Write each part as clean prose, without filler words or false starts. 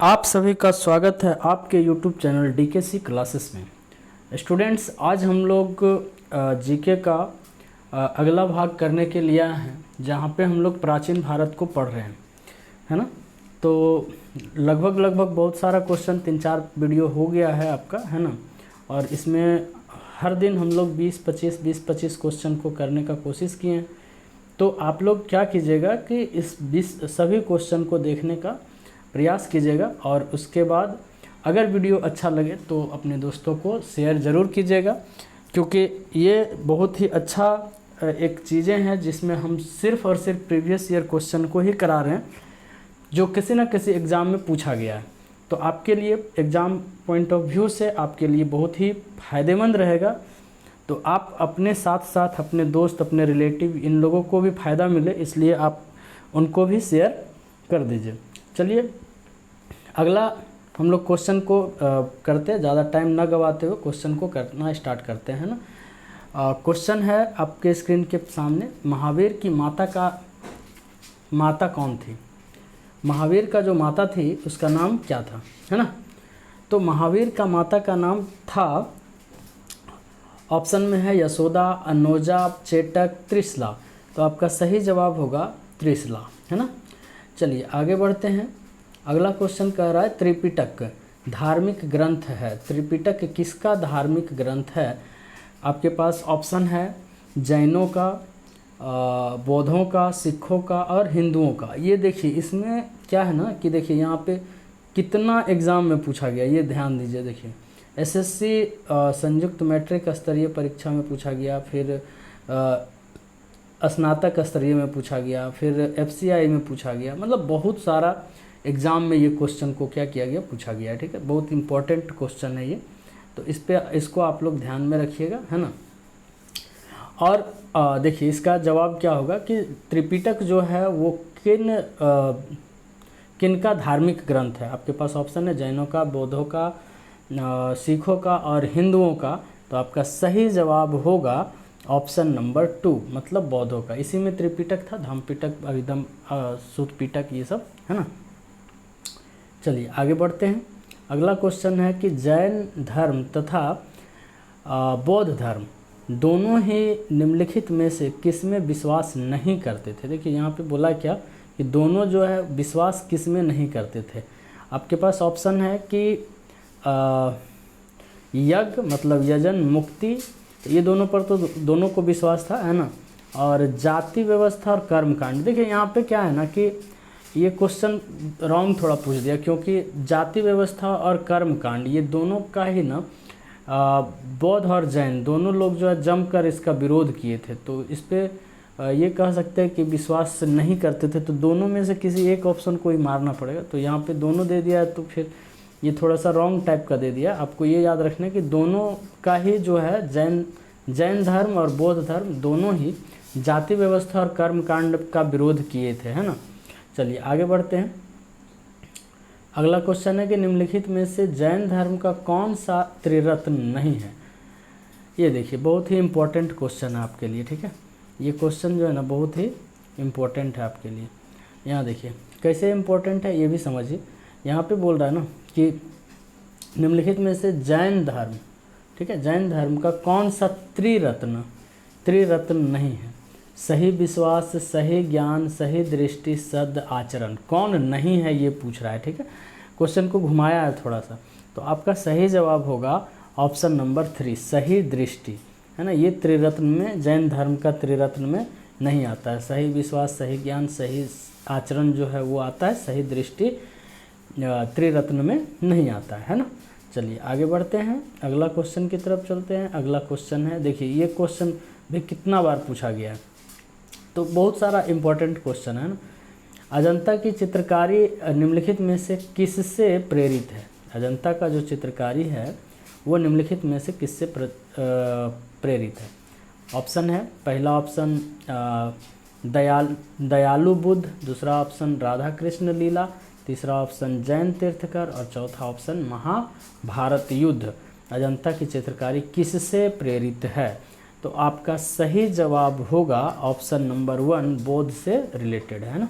आप सभी का स्वागत है आपके YouTube चैनल DKC क्लासेस में। स्टूडेंट्स, आज हम लोग जीके का अगला भाग करने के लिए आए हैं, जहाँ पे हम लोग प्राचीन भारत को पढ़ रहे हैं, है ना। तो लगभग बहुत सारा क्वेश्चन 3-4 वीडियो हो गया है आपका, है ना। और इसमें हर दिन हम लोग 20-25 क्वेश्चन को करने का कोशिश किए हैं। तो आप लोग क्या कीजिएगा कि इस 20 सभी क्वेश्चन को देखने का प्रयास कीजिएगा, और उसके बाद अगर वीडियो अच्छा लगे तो अपने दोस्तों को शेयर ज़रूर कीजिएगा, क्योंकि ये बहुत ही अच्छा एक चीज़ें हैं जिसमें हम सिर्फ और सिर्फ प्रीवियस ईयर क्वेश्चन को ही करा रहे हैं, जो किसी न किसी एग्ज़ाम में पूछा गया है। तो आपके लिए एग्ज़ाम पॉइंट ऑफ व्यू से आपके लिए बहुत ही फ़ायदेमंद रहेगा। तो आप अपने साथ साथ अपने दोस्त, अपने रिलेटिव, इन लोगों को भी फ़ायदा मिले, इसलिए आप उनको भी शेयर कर दीजिए। चलिए अगला हम लोग क्वेश्चन को करते हैं, ज़्यादा टाइम ना गवाते हुए क्वेश्चन को करना स्टार्ट करते हैं ना। क्वेश्चन है आपके स्क्रीन के सामने, महावीर की माता कौन थी? महावीर का जो माता थी उसका नाम क्या था, है ना। तो महावीर का माता का नाम था, ऑप्शन में है यशोदा, अनोजा, चेटक, त्रिशला। तो आपका सही जवाब होगा त्रिशला, है ना। चलिए आगे बढ़ते हैं। अगला क्वेश्चन कह रहा है त्रिपिटक धार्मिक ग्रंथ है। त्रिपिटक किसका धार्मिक ग्रंथ है? आपके पास ऑप्शन है जैनों का, बौद्धों का, सिखों का और हिंदुओं का। ये देखिए इसमें क्या है ना कि देखिए यहाँ पे कितना एग्ज़ाम में पूछा गया, ये ध्यान दीजिए। देखिए एसएससी संयुक्त मैट्रिक स्तरीय परीक्षा में पूछा गया, फिर स्नातक स्तरीय में पूछा गया, फिर एफसीआई में पूछा गया। मतलब बहुत सारा एग्ज़ाम में ये क्वेश्चन को क्या किया गया, पूछा गया है। ठीक है, बहुत इंपॉर्टेंट क्वेश्चन है ये, तो इसको आप लोग ध्यान में रखिएगा, है ना। और देखिए इसका जवाब क्या होगा कि त्रिपिटक जो है वो किन का धार्मिक ग्रंथ है। आपके पास ऑप्शन है जैनों का, बौद्धों का, सिखों का और हिंदुओं का। तो आपका सही जवाब होगा ऑप्शन नंबर 2, मतलब बौद्धों का। इसी में त्रिपिटक था, धम्मपिटक, अभिधम, सुत्तपिटक, ये सब, है ना। चलिए आगे बढ़ते हैं। अगला क्वेश्चन है कि जैन धर्म तथा बौद्ध धर्म दोनों ही निम्नलिखित में से किस में विश्वास नहीं करते थे? देखिए यहाँ पे बोला क्या कि दोनों जो है विश्वास किस में नहीं करते थे। आपके पास ऑप्शन है कि यज्ञ मतलब यजन, मुक्ति, ये दोनों पर तो दोनों को विश्वास था, है ना। और जाति व्यवस्था और कर्मकांड। देखिए यहाँ पे क्या है ना कि ये क्वेश्चन रॉन्ग थोड़ा पूछ दिया, क्योंकि जाति व्यवस्था और कर्मकांड ये दोनों का ही ना बौद्ध और जैन दोनों लोग जो है जमकर इसका विरोध किए थे। तो इस पर ये कह सकते हैं कि विश्वास नहीं करते थे। तो दोनों में से किसी एक ऑप्शन को ही मारना पड़ेगा। तो यहाँ पे दोनों दे दिया है, तो फिर ये थोड़ा सा रॉन्ग टाइप का दे दिया। आपको ये याद रखना है कि दोनों का ही जो है जैन धर्म और बौद्ध धर्म दोनों ही जाति व्यवस्था और कर्मकांड का विरोध किए थे, है ना। चलिए आगे बढ़ते हैं। अगला क्वेश्चन है कि निम्नलिखित में से जैन धर्म का कौन सा त्रिरत्न नहीं है? ये देखिए बहुत ही इम्पोर्टेंट क्वेश्चन है आपके लिए, ठीक है। ये क्वेश्चन जो है ना बहुत ही इम्पोर्टेंट है आपके लिए। यहाँ देखिए कैसे इम्पोर्टेंट है ये भी समझिए। यहाँ पे बोल रहा है ना कि निम्नलिखित में से जैन धर्म, ठीक है, जैन धर्म का कौन सा त्रिरत्न नहीं है? सही विश्वास, सही ज्ञान, सही दृष्टि, सद आचरण, कौन नहीं है ये पूछ रहा है, ठीक है। क्वेश्चन को घुमाया है थोड़ा सा। तो आपका सही जवाब होगा ऑप्शन नंबर 3, सही दृष्टि, है ना। ये त्रिरत्न में, जैन धर्म का त्रिरत्न में नहीं आता है। सही विश्वास, सही ज्ञान, सही आचरण जो है वो आता है, सही दृष्टि त्रिरत्न में नहीं आता है ना। चलिए आगे बढ़ते हैं, अगला क्वेश्चन की तरफ चलते हैं। अगला क्वेश्चन है, देखिए ये क्वेश्चन भी कितना बार पूछा गया है, तो बहुत सारा इम्पोर्टेंट क्वेश्चन है ना। अजंता की चित्रकारी निम्नलिखित में से किससे प्रेरित है? अजंता का जो चित्रकारी है वो निम्नलिखित में से किससे प्रेरित है? ऑप्शन है, पहला ऑप्शन दयालु बुद्ध, दूसरा ऑप्शन राधा कृष्ण लीला, तीसरा ऑप्शन जैन तीर्थकर और चौथा ऑप्शन महाभारत युद्ध। अजंता की चित्रकारी किससे प्रेरित है? तो आपका सही जवाब होगा ऑप्शन नंबर 1, बौद्ध से रिलेटेड, है ना।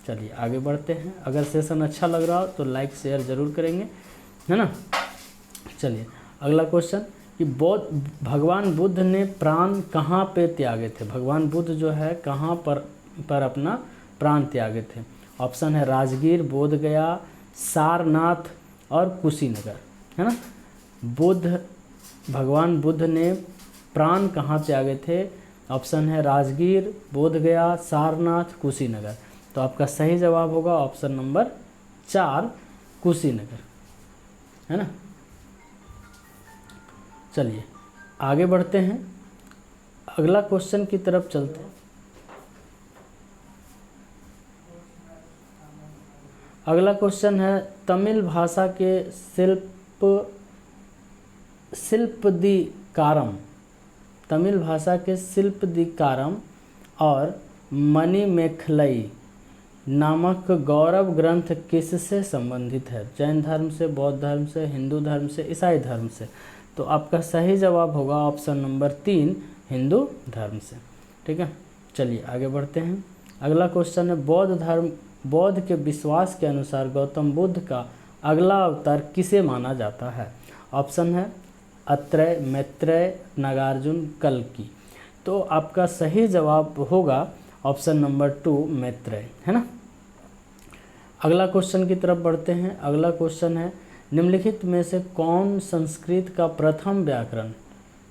चलिए आगे बढ़ते हैं। अगर सेशन अच्छा लग रहा हो तो लाइक शेयर ज़रूर करेंगे, है ना। चलिए अगला क्वेश्चन कि भगवान बुद्ध ने प्राण कहाँ पे त्यागे थे। भगवान बुद्ध जो है कहाँ पर अपना प्राण त्यागे थे। ऑप्शन है राजगीर, बोधगया, सारनाथ और कुशीनगर, है ना। भगवान बुद्ध ने प्राण कहाँ त्यागे थे। ऑप्शन है राजगीर, बोधगया, सारनाथ, कुशीनगर। तो आपका सही जवाब होगा ऑप्शन नंबर 4 कुशीनगर, है ना। चलिए आगे बढ़ते हैं, अगला क्वेश्चन की तरफ चलते हैं। अगला क्वेश्चन है तमिल भाषा के शिल्पदिकारम, तमिल भाषा के शिल्पदिकारम और मणिमेखलई नामक गौरव ग्रंथ किससे संबंधित है। जैन धर्म से, बौद्ध धर्म से, हिंदू धर्म से, ईसाई धर्म से। तो आपका सही जवाब होगा ऑप्शन नंबर 3 हिंदू धर्म से, ठीक है। चलिए आगे बढ़ते हैं। अगला क्वेश्चन है बौद्ध के विश्वास के अनुसार गौतम बुद्ध का अगला अवतार किसे माना जाता है। ऑप्शन है अत्रेय, मैत्रेय, नागार्जुन, कल्कि। तो आपका सही जवाब होगा ऑप्शन नंबर 2 मैत्रेय, है ना। अगला क्वेश्चन की तरफ बढ़ते हैं। अगला क्वेश्चन है निम्नलिखित में से कौन संस्कृत का प्रथम व्याकरण,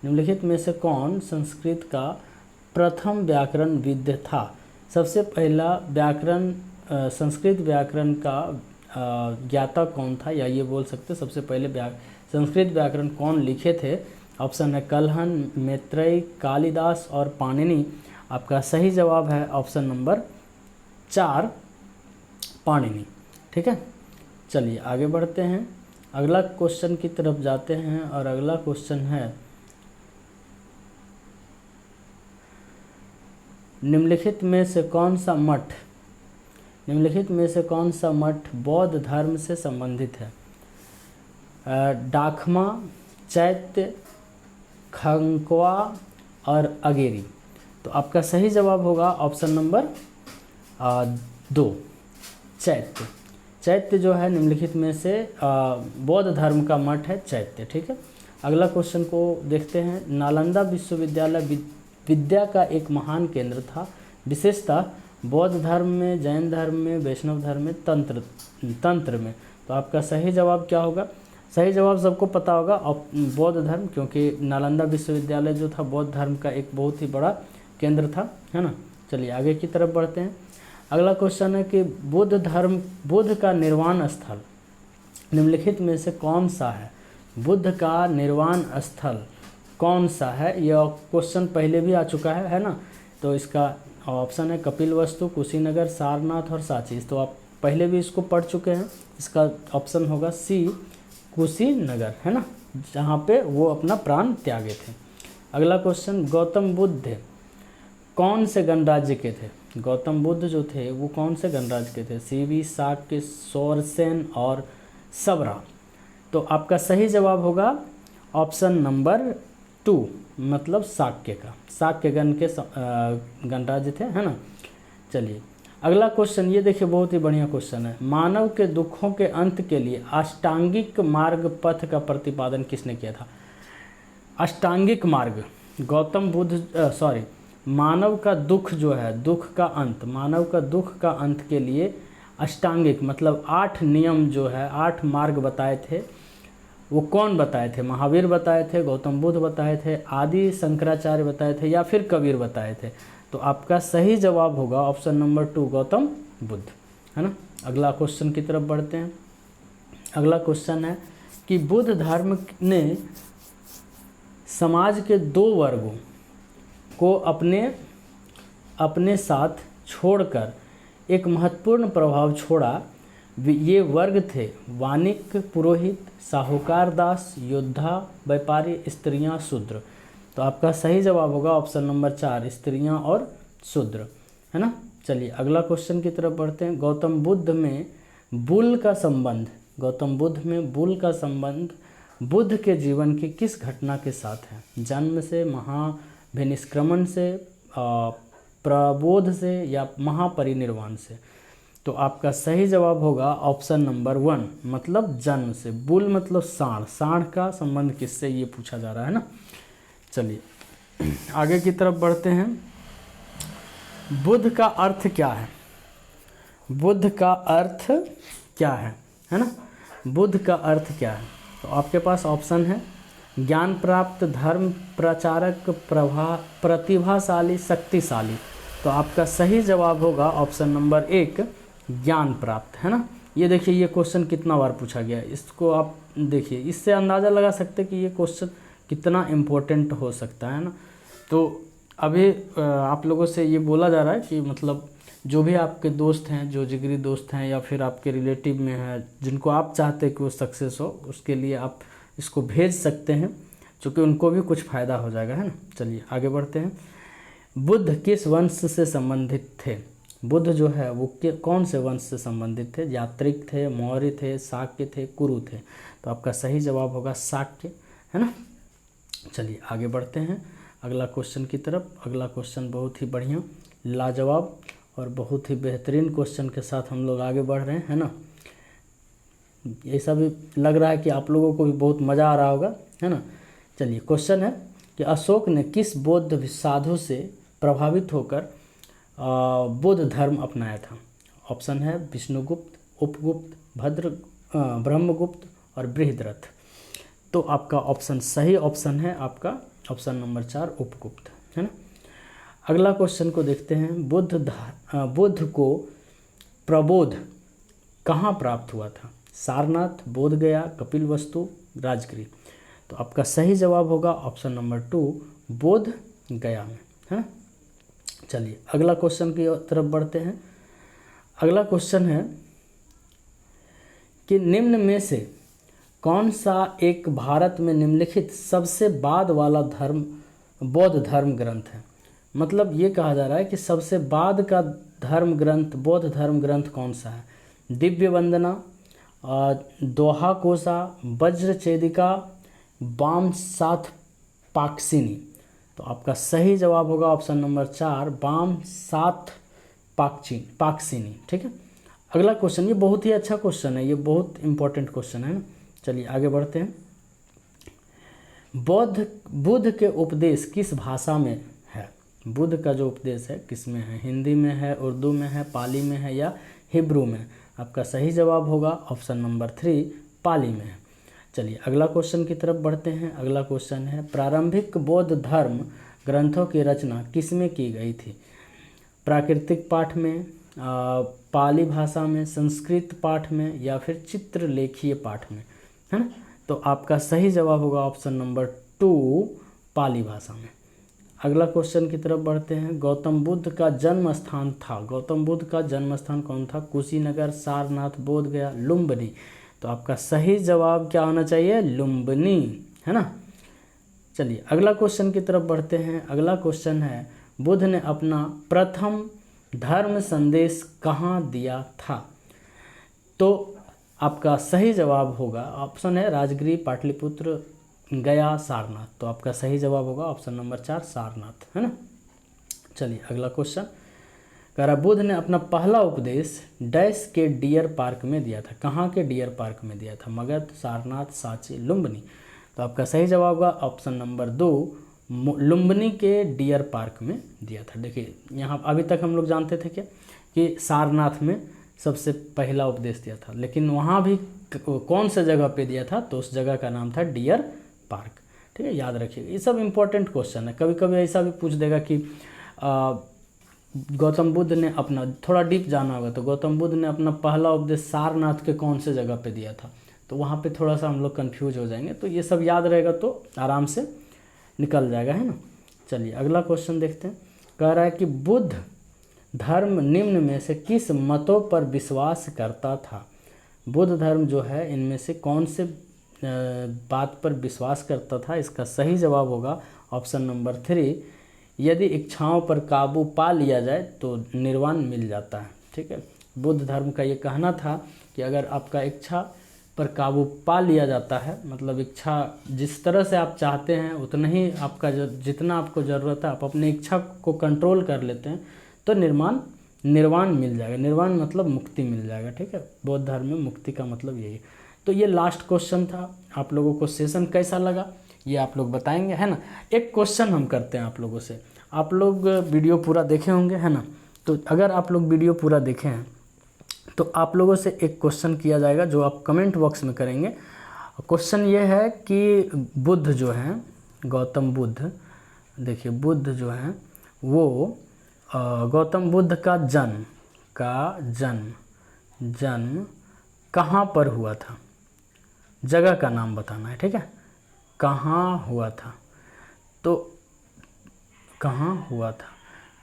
निम्नलिखित में से कौन संस्कृत का प्रथम व्याकरणविद था। सबसे पहला व्याकरण संस्कृत व्याकरण का ज्ञाता कौन था, या ये बोल सकते सबसे पहले संस्कृत व्याकरण कौन लिखे थे। ऑप्शन है कल्हन, मैत्रेय, कालिदास और पाणिनि। आपका सही जवाब है ऑप्शन नंबर 4 पाणिनि, ठीक है। चलिए आगे बढ़ते हैं, अगला क्वेश्चन की तरफ जाते हैं और अगला क्वेश्चन है निम्नलिखित में से कौन सा मठ बौद्ध धर्म से संबंधित है। डाकमा, चैत्य, खंक्वा और अगेरी। तो आपका सही जवाब होगा ऑप्शन नंबर 2 चैत्य। चैत्य जो है निम्नलिखित में से बौद्ध धर्म का मठ है चैत्य, ठीक है। अगला क्वेश्चन को देखते हैं। नालंदा विश्वविद्यालय विद्या का एक महान केंद्र था, विशेषतः बौद्ध धर्म में, जैन धर्म में, वैष्णव धर्म में, तंत्र में। तो आपका सही जवाब क्या होगा। सही जवाब सबको पता होगा बौद्ध धर्म, क्योंकि नालंदा विश्वविद्यालय जो था बौद्ध धर्म का एक बहुत ही बड़ा केंद्र था, है ना। चलिए आगे की तरफ बढ़ते हैं। अगला क्वेश्चन है कि बुद्ध का निर्वाण स्थल निम्नलिखित में से कौन सा है। बुद्ध का निर्वाण स्थल कौन सा है। यह क्वेश्चन पहले भी आ चुका है ना। तो इसका ऑप्शन है कपिलवस्तु, कुशीनगर, सारनाथ और सांची। तो आप पहले भी इसको पढ़ चुके हैं। इसका ऑप्शन होगा सी कुशीनगर, है ना, जहाँ पे वो अपना प्राण त्यागे थे। अगला क्वेश्चन गौतम बुद्ध कौन से गणराज्य के थे। गौतम बुद्ध जो थे वो कौन से गणराज्य के थे। सीवी, शाक्य, सौरसेन और सबरा। तो आपका सही जवाब होगा ऑप्शन नंबर 2 मतलब शाक्य का। शाक्यगण के गणराज्य थे, है ना। चलिए अगला क्वेश्चन ये देखिए, बहुत ही बढ़िया क्वेश्चन है। मानव के दुखों के अंत के लिए अष्टांगिक मार्ग पथ का प्रतिपादन किसने किया था। अष्टांगिक मार्ग गौतम बुद्ध मानव का दुख जो है, दुख का अंत, मानव का दुख का अंत के लिए अष्टांगिक मतलब 8 नियम जो है, 8 मार्ग बताए थे। वो कौन बताए थे। महावीर बताए थे, गौतम बुद्ध बताए थे, आदि शंकराचार्य बताए थे, या फिर कबीर बताए थे। तो आपका सही जवाब होगा ऑप्शन नंबर 2 गौतम बुद्ध, है ना। अगला क्वेश्चन की तरफ बढ़ते हैं। अगला क्वेश्चन है कि बुद्ध धर्म ने समाज के 2 वर्गों को अपने साथ छोड़कर एक महत्वपूर्ण प्रभाव छोड़ा। ये वर्ग थे वाणिक, पुरोहित, साहूकार दास, योद्धा, व्यापारी, स्त्रियां, शूद्र। तो आपका सही जवाब होगा ऑप्शन नंबर 4 स्त्रियां और शूद्र, है ना। चलिए अगला क्वेश्चन की तरफ बढ़ते हैं। गौतम बुद्ध में बुल का संबंध बुद्ध के जीवन की किस घटना के साथ है। जन्म से, महाभिनिष्क्रमण से, प्रबोध से या महापरिनिर्वाण से। तो आपका सही जवाब होगा ऑप्शन नंबर 1, मतलब जन्म से। बुल मतलब सांड, सांड का संबंध किससे, ये पूछा जा रहा है ना। चलिए आगे की तरफ बढ़ते हैं। बुध का अर्थ क्या है? बुध का अर्थ क्या है ना। बुध का अर्थ क्या है? तो आपके पास ऑप्शन है ज्ञान प्राप्त, धर्म प्रचारक, प्रतिभाशाली, शक्तिशाली। तो आपका सही जवाब होगा ऑप्शन नंबर 1, ज्ञान प्राप्त, है ना। ये देखिए ये क्वेश्चन कितना बार पूछा गया है, इसको आप देखिए, इससे अंदाज़ा लगा सकते हैं कि ये क्वेश्चन कितना इम्पोर्टेंट हो सकता है ना। तो अभी आप लोगों से ये बोला जा रहा है कि मतलब जो भी आपके दोस्त हैं, जो जिगरी दोस्त हैं या फिर आपके रिलेटिव में हैं, जिनको आप चाहते हैं कि वो सक्सेस हो, उसके लिए आप इसको भेज सकते हैं, क्योंकि उनको भी कुछ फ़ायदा हो जाएगा, है ना। चलिए आगे बढ़ते हैं। बुद्ध किस वंश से संबंधित थे? बुद्ध जो है वो कौन से वंश से संबंधित थे? यात्रिक थे, मौर्य थे, शाक्य थे, कुरु थे। तो आपका सही जवाब होगा शाक्य, है ना। चलिए आगे बढ़ते हैं अगला क्वेश्चन की तरफ। अगला क्वेश्चन बहुत ही बढ़िया, लाजवाब और बहुत ही बेहतरीन क्वेश्चन के साथ हम लोग आगे बढ़ रहे हैं, है ना। ऐसा भी लग रहा है कि आप लोगों को भी बहुत मज़ा आ रहा होगा, है ना। चलिए क्वेश्चन है कि अशोक ने किस बौद्ध साधु से प्रभावित होकर बौद्ध धर्म अपनाया था? ऑप्शन है विष्णुगुप्त, उपगुप्त, ब्रह्मगुप्त और बृहद्रथ। तो आपका ऑप्शन सही ऑप्शन है आपका ऑप्शन नंबर 4, उपगुप्त, है ना। अगला क्वेश्चन को देखते हैं। बुद्ध को प्रबोध कहाँ प्राप्त हुआ था? सारनाथ, बोधगया, कपिलवस्तु, राजगिरी। तो आपका सही जवाब होगा ऑप्शन नंबर 2, बोध गया में, है ना। चलिए अगला क्वेश्चन की तरफ बढ़ते हैं। अगला क्वेश्चन है कि निम्न में से कौन सा एक भारत में निम्नलिखित सबसे बाद वाला धर्म बौद्ध धर्म ग्रंथ है? मतलब ये कहा जा रहा है कि सबसे बाद का धर्म ग्रंथ, बौद्ध धर्म ग्रंथ कौन सा है? दिव्य वंदना, दोहा कोसा, वज्र चेदिका, बाम साथ पाक्सिनी। तो आपका सही जवाब होगा ऑप्शन नंबर 4, बाम साथ पाक्सिनी, ठीक है। अगला क्वेश्चन, ये बहुत ही अच्छा क्वेश्चन है, ये बहुत इंपॉर्टेंट क्वेश्चन है ना। चलिए आगे बढ़ते हैं। बुद्ध के उपदेश किस भाषा में है? बुद्ध का जो उपदेश है किस में है? हिंदी में है, उर्दू में है, पाली में है या हिब्रू में? आपका सही जवाब होगा ऑप्शन नंबर 3, पाली में है। चलिए अगला क्वेश्चन की तरफ बढ़ते हैं। अगला क्वेश्चन है प्रारंभिक बौद्ध धर्म ग्रंथों की रचना किस में की गई थी? प्राकृतिक पाठ में, पाली भाषा में, संस्कृत पाठ में या फिर चित्रलेखीय पाठ में, है ना। तो आपका सही जवाब होगा ऑप्शन नंबर 2, पाली भाषा में। अगला क्वेश्चन की तरफ बढ़ते हैं। गौतम बुद्ध का जन्म स्थान था, गौतम बुद्ध का जन्म स्थान कौन था? कुशीनगर, सारनाथ, बोधगया, लुम्बिनी। तो आपका सही जवाब क्या होना चाहिए? लुम्बिनी, है ना। चलिए अगला क्वेश्चन की तरफ बढ़ते हैं। अगला क्वेश्चन है बुद्ध ने अपना प्रथम धर्म संदेश कहाँ दिया था? तो आपका सही जवाब होगा, ऑप्शन है राजगिरी, पाटलिपुत्र, गया, सारनाथ। तो आपका सही जवाब होगा ऑप्शन नंबर 4, सारनाथ, है ना। चलिए अगला क्वेश्चन कह रहा बुद्ध ने अपना पहला उपदेश डैश के डियर पार्क में दिया था? कहाँ के डियर पार्क में दिया था? मगध, सारनाथ, सांची, लुम्बिनी। तो आपका सही जवाब होगा ऑप्शन नंबर 2, लुम्बिनी के डियर पार्क में दिया था। देखिए यहाँ अभी तक हम लोग जानते थे क्या कि सारनाथ में सबसे पहला उपदेश दिया था, लेकिन वहाँ भी कौन से जगह पे दिया था? तो उस जगह का नाम था डियर पार्क, ठीक है, याद रखिएगा। ये सब इंपॉर्टेंट क्वेश्चन है। कभी कभी ऐसा भी पूछ देगा कि गौतम बुद्ध ने अपना, थोड़ा डीप जाना होगा, तो गौतम बुद्ध ने अपना पहला उपदेश सारनाथ के कौन से जगह पे दिया था? तो वहाँ पे थोड़ा सा हम लोग कन्फ्यूज हो जाएंगे। तो ये सब याद रहेगा तो आराम से निकल जाएगा, है ना। चलिए अगला क्वेश्चन देखते हैं। कह रहा है कि बुद्ध धर्म निम्न में से किस मतों पर विश्वास करता था? बुद्ध धर्म जो है इनमें से कौन से बात पर विश्वास करता था? इसका सही जवाब होगा ऑप्शन नंबर 3, यदि इच्छाओं पर काबू पा लिया जाए तो निर्वाण मिल जाता है, ठीक है। बुद्ध धर्म का ये कहना था कि अगर आपका इच्छा पर काबू पा लिया जाता है, मतलब इच्छा जिस तरह से आप चाहते हैं उतना ही आपका जितना आपको ज़रूरत है, आप अपनी इच्छा को कंट्रोल कर लेते हैं तो निर्माण निर्वाण मिल जाएगा। निर्वाण मतलब मुक्ति मिल जाएगा, ठीक है। बौद्ध धर्म में मुक्ति का मतलब यही है। तो ये लास्ट क्वेश्चन था। आप लोगों को सेशन कैसा लगा ये आप लोग बताएंगे, है ना। एक क्वेश्चन हम करते हैं आप लोगों से, आप लोग वीडियो पूरा देखे होंगे, है ना। तो अगर आप लोग वीडियो पूरा देखे हैं तो आप लोगों से एक क्वेश्चन किया जाएगा जो आप कमेंट बॉक्स में करेंगे। क्वेश्चन ये है कि बुद्ध जो हैं, गौतम बुद्ध, देखिए बुद्ध जो हैं वो गौतम बुद्ध का जन्म कहाँ पर हुआ था, जगह का नाम बताना है, ठीक है। कहाँ हुआ था, तो कहाँ हुआ था,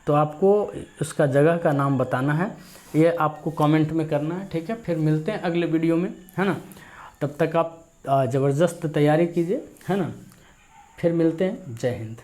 तो आपको उसका जगह का नाम बताना है। ये आपको कमेंट में करना है, ठीक है। फिर मिलते हैं अगले वीडियो में, है ना। तब तक आप ज़बरदस्त तैयारी कीजिए, है ना। फिर मिलते हैं। जय हिंद।